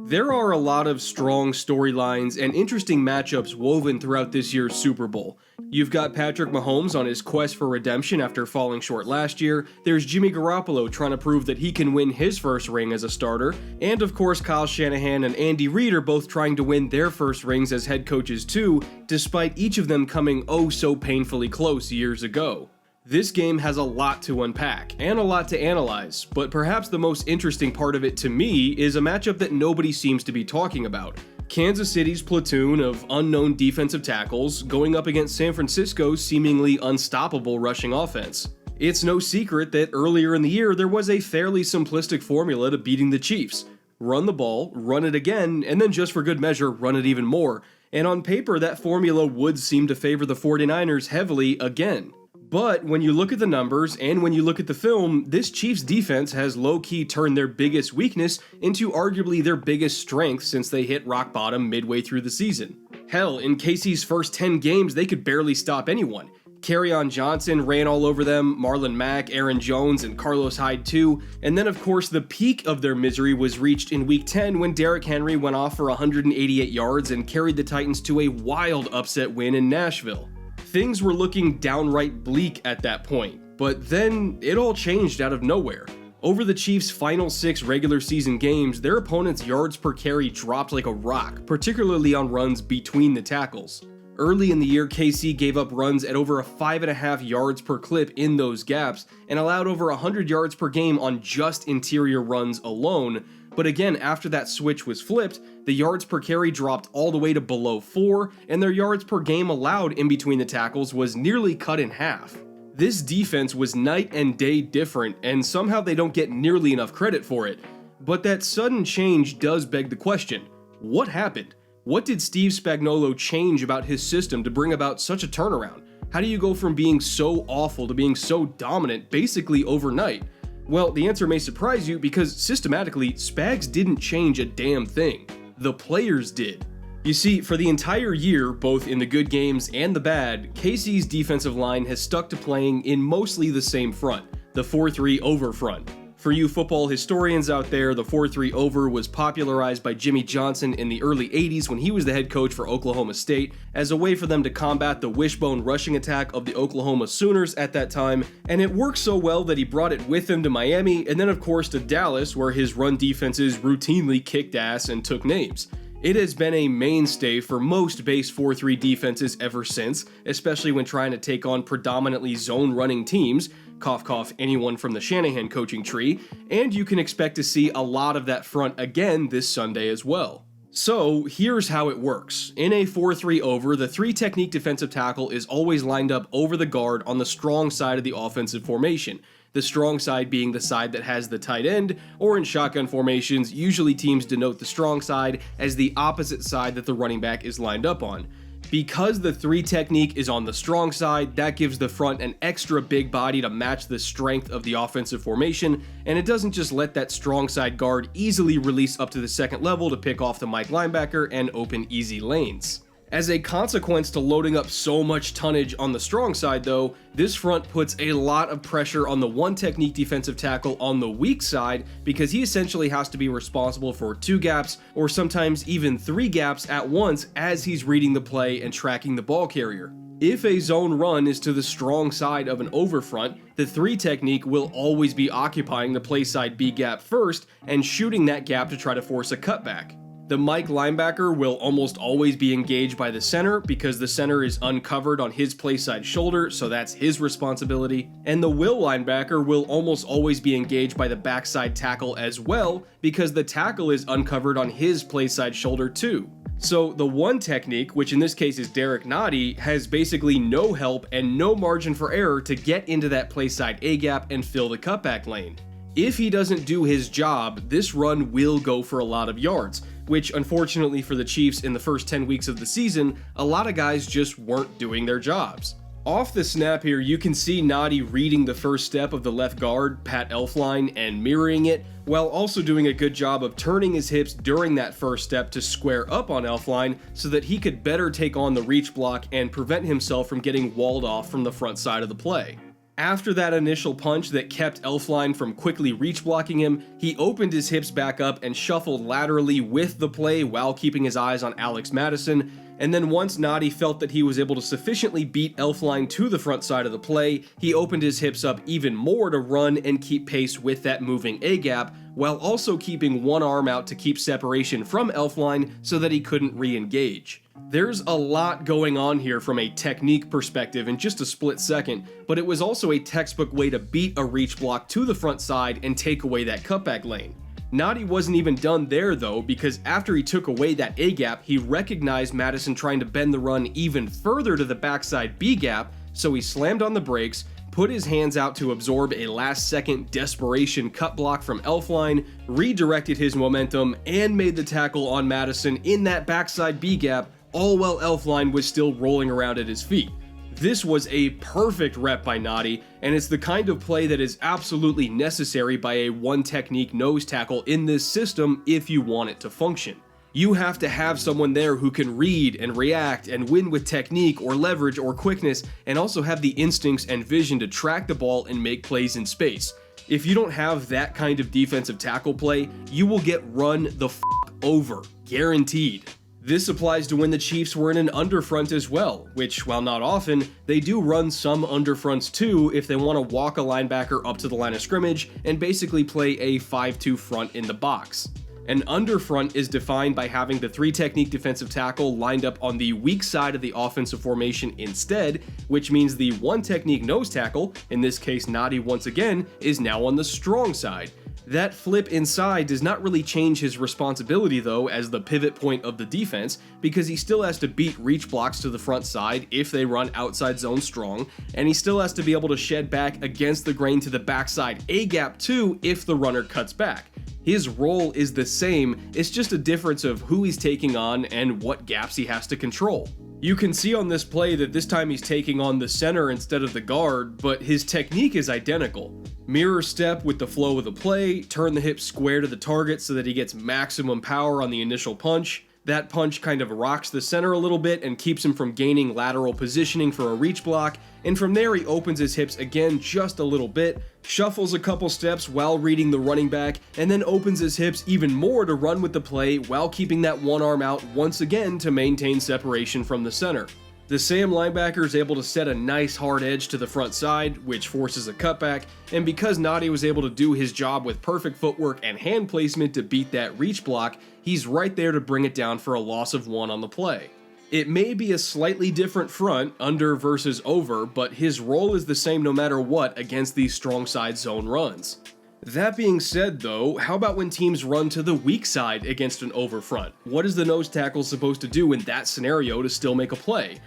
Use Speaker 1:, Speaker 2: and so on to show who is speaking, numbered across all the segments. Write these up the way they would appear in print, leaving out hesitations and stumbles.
Speaker 1: There are a lot of strong storylines and interesting matchups woven throughout this year's Super Bowl. You've got Patrick Mahomes on his quest for redemption after falling short last year, there's Jimmy Garoppolo trying to prove that he can win his first ring as a starter, and of course Kyle Shanahan and Andy Reid are both trying to win their first rings as head coaches too, despite each of them coming oh so painfully close years ago. This game has a lot to unpack, and a lot to analyze, but perhaps the most interesting part of it to me is a matchup that nobody seems to be talking about. Kansas City's platoon of unknown defensive tackles going up against San Francisco's seemingly unstoppable rushing offense. It's no secret that earlier in the year there was a fairly simplistic formula to beating the Chiefs. Run the ball, run it again, and then just for good measure, run it even more. And on paper, that formula would seem to favor the 49ers heavily again. But when you look at the numbers and when you look at the film, this Chiefs defense has low-key turned their biggest weakness into arguably their biggest strength since they hit rock bottom midway through the season. Hell, in KC's first 10 games, they could barely stop anyone. Kerryon Johnson ran all over them, Marlon Mack, Aaron Jones, and Carlos Hyde too, and then of course the peak of their misery was reached in Week 10 when Derrick Henry went off for 188 yards and carried the Titans to a wild upset win in Nashville. Things were looking downright bleak at that point, but then it all changed out of nowhere. Over the Chiefs' final 6 regular season games, their opponents' yards per carry dropped like a rock, particularly on runs between the tackles. Early in the year, KC gave up runs at over a 5.5 yards per clip in those gaps, and allowed over 100 yards per game on just interior runs alone. But again, after that switch was flipped, the yards per carry dropped all the way to below 4, and their yards per game allowed in between the tackles was nearly cut in half. This defense was night and day different, and somehow they don't get nearly enough credit for it. But that sudden change does beg the question, what happened? What did Steve Spagnuolo change about his system to bring about such a turnaround? How do you go from being so awful to being so dominant basically overnight? Well, the answer may surprise you because systematically, Spags didn't change a damn thing. The players did. You see, for the entire year, both in the good games and the bad, KC's defensive line has stuck to playing in mostly the same front, the 4-3 over front. For you football historians out there, the 4-3 over was popularized by Jimmy Johnson in the early 80s when he was the head coach for Oklahoma State as a way for them to combat the wishbone rushing attack of the Oklahoma Sooners at that time, and it worked so well that he brought it with him to Miami and then of course to Dallas, where his run defenses routinely kicked ass and took names. It has been a mainstay for most base 4-3 defenses ever since, especially when trying to take on predominantly zone-running teams, cough cough anyone from the Shanahan coaching tree, and you can expect to see a lot of that front again this Sunday as well. So here's how it works. In a 4-3 over, the 3-technique defensive tackle is always lined up over the guard on the strong side of the offensive formation. The strong side being the side that has the tight end, or in shotgun formations, usually teams denote the strong side as the opposite side that the running back is lined up on. Because the 3 technique is on the strong side, that gives the front an extra big body to match the strength of the offensive formation, and it doesn't just let that strong side guard easily release up to the second level to pick off the Mike linebacker and open easy lanes. As a consequence to loading up so much tonnage on the strong side though, this front puts a lot of pressure on the 1-technique defensive tackle on the weak side because he essentially has to be responsible for 2 gaps or sometimes even 3 gaps at once as he's reading the play and tracking the ball carrier. If a zone run is to the strong side of an over front, the 3-technique will always be occupying the play side B gap first and shooting that gap to try to force a cutback. The Mike linebacker will almost always be engaged by the center because the center is uncovered on his playside shoulder, so that's his responsibility. And the Will linebacker will almost always be engaged by the backside tackle as well because the tackle is uncovered on his playside shoulder too. So the 1-technique, which in this case is Derek Nottie, has basically no help and no margin for error to get into that playside A gap and fill the cutback lane. If he doesn't do his job, this run will go for a lot of yards, which unfortunately for the Chiefs in the first 10 weeks of the season, a lot of guys just weren't doing their jobs. Off the snap here, you can see Nottie reading the first step of the left guard, Pat Elflein, and mirroring it, while also doing a good job of turning his hips during that first step to square up on Elflein so that he could better take on the reach block and prevent himself from getting walled off from the front side of the play. After that initial punch that kept Elfline from quickly reach blocking him, he opened his hips back up and shuffled laterally with the play while keeping his eyes on Alex Madison, and then once Nadi felt that he was able to sufficiently beat Elfline to the front side of the play, he opened his hips up even more to run and keep pace with that moving A-gap, while also keeping one arm out to keep separation from Elfline so that he couldn't re-engage. There's a lot going on here from a technique perspective in just a split second, but it was also a textbook way to beat a reach block to the front side and take away that cutback lane. Nadi wasn't even done there though, because after he took away that A-gap, he recognized Madison trying to bend the run even further to the backside B-gap, so he slammed on the brakes, put his hands out to absorb a last-second desperation cut block from Elfline, redirected his momentum, and made the tackle on Madison in that backside B-gap, all while Elfline was still rolling around at his feet. This was a perfect rep by Nadi, and it's the kind of play that is absolutely necessary by a one-technique nose tackle in this system if you want it to function. You have to have someone there who can read and react and win with technique or leverage or quickness, and also have the instincts and vision to track the ball and make plays in space. If you don't have that kind of defensive tackle play, you will get run the f*** over, guaranteed. This applies to when the Chiefs were in an underfront as well, which, while not often, they do run some underfronts too if they want to walk a linebacker up to the line of scrimmage and basically play a 5-2 front in the box. An underfront is defined by having the 3-technique defensive tackle lined up on the weak side of the offensive formation instead, which means the 1-technique nose tackle, in this case Nadi once again, is now on the strong side. That flip inside does not really change his responsibility though as the pivot point of the defense, because he still has to beat reach blocks to the front side if they run outside zone strong, and he still has to be able to shed back against the grain to the backside A-gap too if the runner cuts back. His role is the same, it's just a difference of who he's taking on and what gaps he has to control. You can see on this play that this time he's taking on the center instead of the guard, but his technique is identical. Mirror step with the flow of the play, turn the hips square to the target so that he gets maximum power on the initial punch. That punch kind of rocks the center a little bit and keeps him from gaining lateral positioning for a reach block, and from there he opens his hips again just a little bit, shuffles a couple steps while reading the running back, and then opens his hips even more to run with the play while keeping that one arm out once again to maintain separation from the center. The Sam linebacker is able to set a nice hard edge to the front side, which forces a cutback, and because Nadi was able to do his job with perfect footwork and hand placement to beat that reach block, he's right there to bring it down for a loss of 1 on the play. It may be a slightly different front, under versus over, but his role is the same no matter what against these strong side zone runs. That being said though, how about when teams run to the weak side against an over front? What is the nose tackle supposed to do in that scenario to still make a play?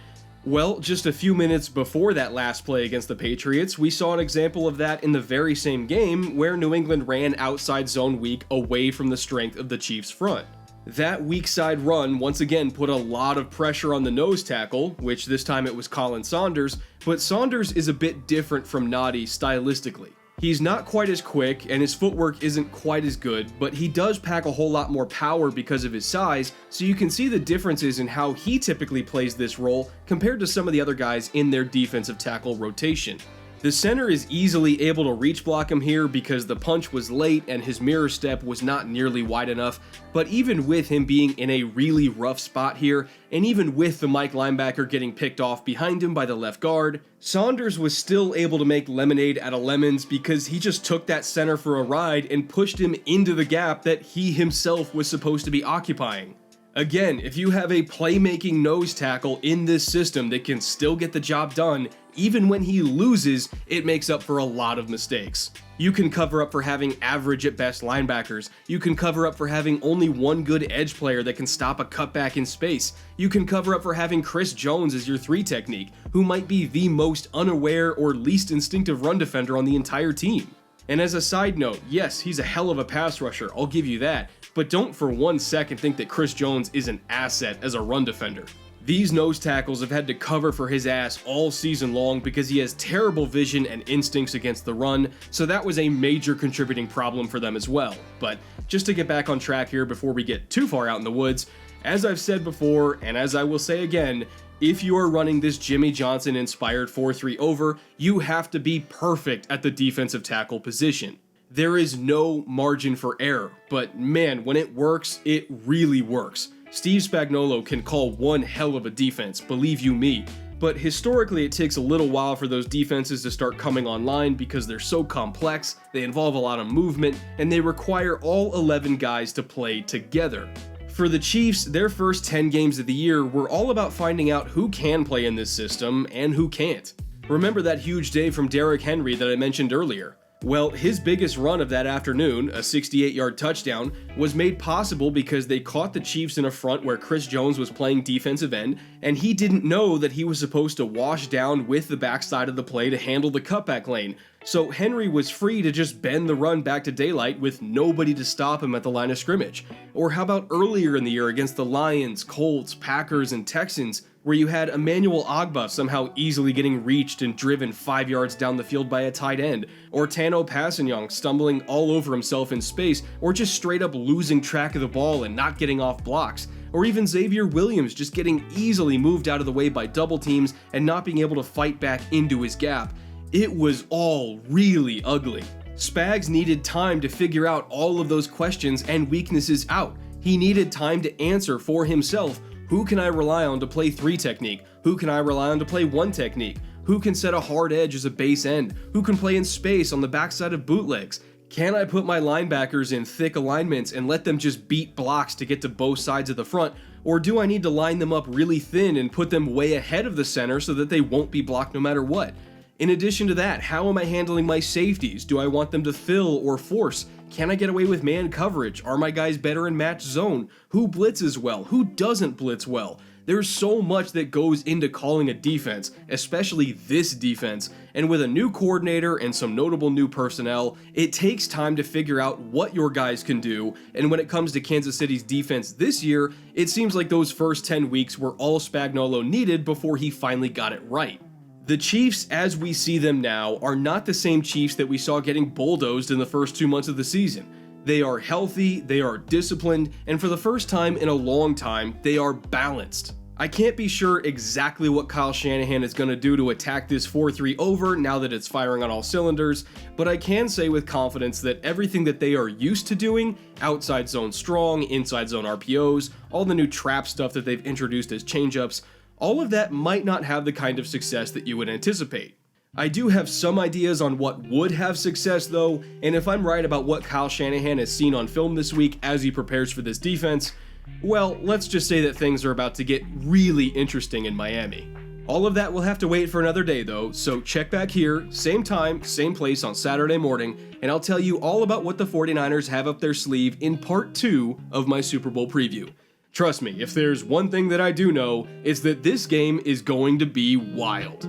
Speaker 1: Well, just a few minutes before that last play against the Patriots, we saw an example of that in the very same game where New England ran outside zone weak away from the strength of the Chiefs' front. That weak side run once again put a lot of pressure on the nose tackle, which this time it was Colin Saunders, but Saunders is a bit different from Nadi stylistically. He's not quite as quick and his footwork isn't quite as good, but he does pack a whole lot more power because of his size, so you can see the differences in how he typically plays this role compared to some of the other guys in their defensive tackle rotation. The center is easily able to reach block him here because the punch was late and his mirror step was not nearly wide enough, but even with him being in a really rough spot here, and even with the Mike linebacker getting picked off behind him by the left guard, Saunders was still able to make lemonade out of lemons because he just took that center for a ride and pushed him into the gap that he himself was supposed to be occupying. Again, if you have a playmaking nose tackle in this system that can still get the job done, even when he loses, it makes up for a lot of mistakes. You can cover up for having average at best linebackers. You can cover up for having only one good edge player that can stop a cutback in space. You can cover up for having Chris Jones as your 3 technique, who might be the most unaware or least instinctive run defender on the entire team. And as a side note, yes, he's a hell of a pass rusher, I'll give you that, but don't for 1 second think that Chris Jones is an asset as a run defender. These nose tackles have had to cover for his ass all season long because he has terrible vision and instincts against the run, so that was a major contributing problem for them as well. But just to get back on track here before we get too far out in the woods, as I've said before, and as I will say again, If you are running this Jimmy Johnson inspired 4-3 over, you have to be perfect at the defensive tackle position. There is no margin for error, but man, when it works, it really works. Steve Spagnuolo can call one hell of a defense, believe you me, but historically it takes a little while for those defenses to start coming online because they're so complex, they involve a lot of movement, and they require all 11 guys to play together. For the Chiefs, their first 10 games of the year were all about finding out who can play in this system and who can't. Remember that huge day from Derrick Henry that I mentioned earlier? Well, his biggest run of that afternoon, a 68-yard touchdown, was made possible because they caught the Chiefs in a front where Chris Jones was playing defensive end, and he didn't know that he was supposed to wash down with the backside of the play to handle the cutback lane. So Henry was free to just bend the run back to daylight with nobody to stop him at the line of scrimmage. Or how about earlier in the year against the Lions, Colts, Packers, and Texans, where you had Emmanuel Ogbah somehow easily getting reached and driven 5 yards down the field by a tight end, or Tano Passignon stumbling all over himself in space, or just straight up losing track of the ball and not getting off blocks, or even Xavier Williams just getting easily moved out of the way by double teams and not being able to fight back into his gap. It was all really ugly. Spags needed time to figure out all of those questions and weaknesses out. He needed time to answer for himself. Who can I rely on to play 3 technique? Who can I rely on to play 1 technique? Who can set a hard edge as a base end? Who can play in space on the backside of bootlegs? Can I put my linebackers in thick alignments and let them just beat blocks to get to both sides of the front? Or do I need to line them up really thin and put them way ahead of the center so that they won't be blocked no matter what? In addition to that, how am I handling my safeties? Do I want them to fill or force? Can I get away with man coverage? Are my guys better in match zone? Who blitzes well? Who doesn't blitz well? There's so much that goes into calling a defense, especially this defense, and with a new coordinator and some notable new personnel, it takes time to figure out what your guys can do, and when it comes to Kansas City's defense this year, it seems like those first 10 weeks were all Spagnuolo needed before he finally got it right. The Chiefs, as we see them now, are not the same Chiefs that we saw getting bulldozed in the first 2 months of the season. They are healthy, they are disciplined, and for the first time in a long time, they are balanced. I can't be sure exactly what Kyle Shanahan is going to do to attack this 4-3 over now that it's firing on all cylinders, but I can say with confidence that everything that they are used to doing, outside zone strong, inside zone RPOs, all the new trap stuff that they've introduced as changeups, all of that might not have the kind of success that you would anticipate. I do have some ideas on what would have success though, and if I'm right about what Kyle Shanahan has seen on film this week as he prepares for this defense, well, let's just say that things are about to get really interesting in Miami. All of that will have to wait for another day though, so check back here, same time, same place on Saturday morning, and I'll tell you all about what the 49ers have up their sleeve in part 2 of my Super Bowl preview. Trust me, if there's one thing that I do know, it's that this game is going to be wild.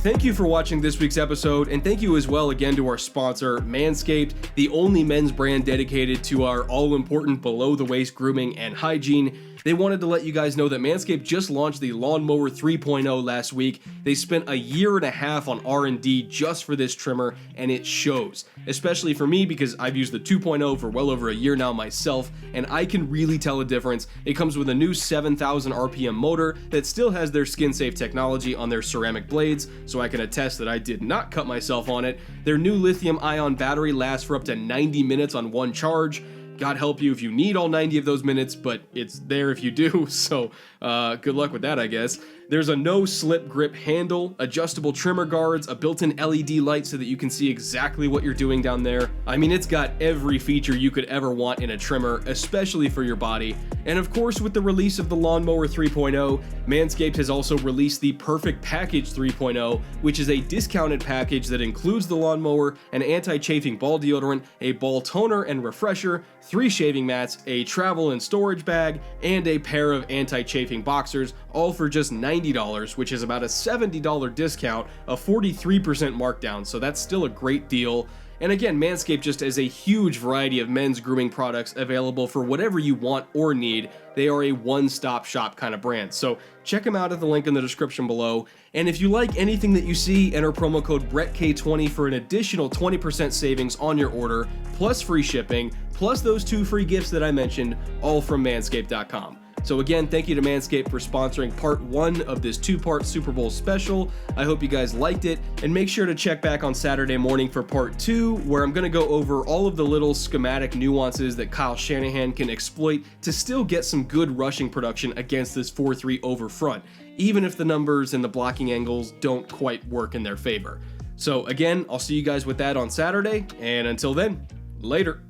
Speaker 1: Thank you for watching this week's episode, and thank you as well again to our sponsor, Manscaped, the only men's brand dedicated to our all-important below-the-waist grooming and hygiene. They wanted to let you guys know that Manscaped just launched the Lawnmower 3.0 last week. They spent a year and a half on R&D just for this trimmer, and it shows. Especially for me, because I've used the 2.0 for well over a year now myself, and I can really tell a difference. It comes with a new 7,000 RPM motor that still has their skin-safe technology on their ceramic blades, so I can attest that I did not cut myself on it. Their new lithium-ion battery lasts for up to 90 minutes on one charge. God help you if you need all 90 of those minutes, but it's there if you do, so good luck with that, I guess. There's a no-slip grip handle, adjustable trimmer guards, a built-in LED light so that you can see exactly what you're doing down there. I mean, it's got every feature you could ever want in a trimmer, especially for your body. And of course, with the release of the Lawnmower 3.0, Manscaped has also released the Perfect Package 3.0, which is a discounted package that includes the lawnmower, an anti-chafing ball deodorant, a ball toner and refresher, 3 shaving mats, a travel and storage bag, and a pair of anti-chafing boxers, all for just $90, which is about a $70 discount, a 43% markdown, so that's still a great deal. And again, Manscaped just has a huge variety of men's grooming products available for whatever you want or need. They are a one-stop shop kind of brand. So check them out at the link in the description below. And if you like anything that you see, enter promo code BrettK20 for an additional 20% savings on your order, plus free shipping, plus those 2 free gifts that I mentioned, all from Manscaped.com. So again, thank you to Manscaped for sponsoring part 1 of this 2-part Super Bowl special. I hope you guys liked it, and make sure to check back on Saturday morning for part 2, where I'm going to go over all of the little schematic nuances that Kyle Shanahan can exploit to still get some good rushing production against this 4-3 over front, even if the numbers and the blocking angles don't quite work in their favor. So again, I'll see you guys with that on Saturday, and until then, later.